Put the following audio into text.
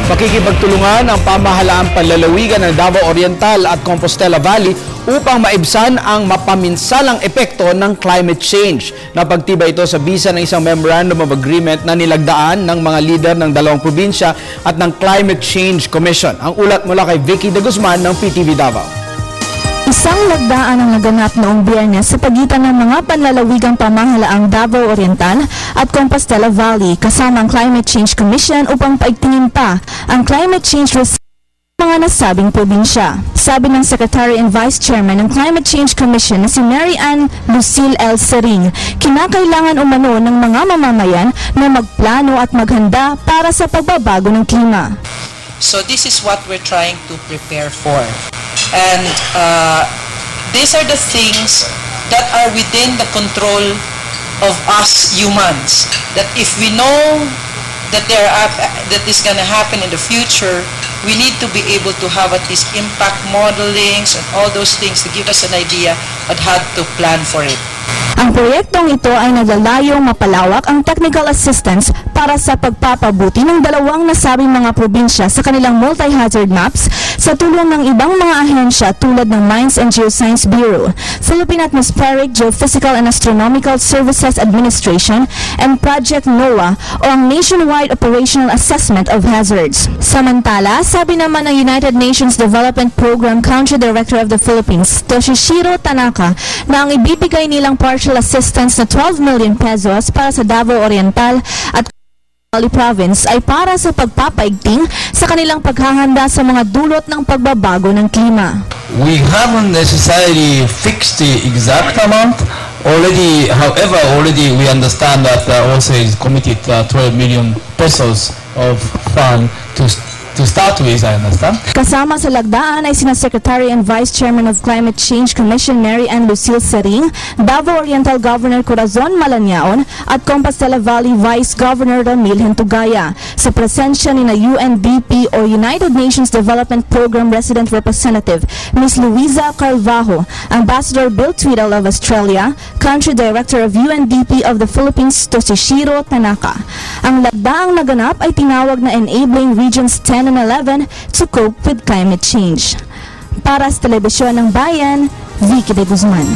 Makikipagtulungan ang pamahalaang panlalawigan ng Davao Oriental at Compostela Valley upang maibsan ang mapaminsalang epekto ng climate change. Napagtibay ito sa bisa ng isang Memorandum of Agreement na nilagdaan ng mga lider ng dalawang probinsya at ng Climate Change Commission. Ang ulat mula kay Vicky De Guzman ng PTV Davao. Isang lagdaan ang naganap noong Biyernes sa pagitan ng mga panlalawigang pamahalaang Davao Oriental at Compostela Valley kasama ang Climate Change Commission upang paigtingin pa ang climate change risk ng mga nasabing probinsya. Sabi ng Secretary and Vice Chairman ng Climate Change Commission na si Mary Ann Lucille L. Sering, kinakailangan umano ng mga mamamayan na magplano at maghanda para sa pagbabago ng klima. So this is what we're trying to prepare for. And these are the things that are within the control of us humans. That if we know that that is going to happen in the future, we need to be able to have at least impact modelings and all those things to give us an idea on how to plan for it. Ang proyektong ito ay naglalayong mapalawak ang technical assistance para sa pagpapabuti ng dalawang nasabing mga probinsya sa kanilang multi-hazard maps sa tulong ng ibang mga ahensya tulad ng Mines and Geoscience Bureau, Philippine Atmospheric, Geophysical and Astronomical Services Administration, and Project NOAA o ang Nationwide Operational Assessment of Hazards. Samantala, sabi naman ng United Nations Development Program Country Director of the Philippines, Toshihiro Tanaka, na ang ibibigay nilang partial assistance na 12 million pesos para sa Davao Oriental at Valley Province ay para sa pagpapaigting sa kanilang paghahanda sa mga dulot ng pagbabago ng klima. We haven't necessarily fixed the exact amount. Already we understand that also is committed 12 million pesos of fund to start with, I understand. Kasama sa lagdaan ay sina Secretary and Vice Chairman of Climate Change Commission Mary Ann Lucille Sering, Davao Oriental Governor Corazon Malanyaon at Compostela Valley Vice Governor Ramil Hentugaya sa presensya ni na UNDP o United Nations Development Program Resident Representative Ms. Luisa Carvajo, Ambassador Bill Tweedle of Australia, Country Director of UNDP of the Philippines Toshihiro Tanaka. Ang lagdaang naganap ay tinawag na Enabling Regions 10 and 11 to cope with climate change. Para sa Telebisyon ng Bayan, Vicky De Guzman.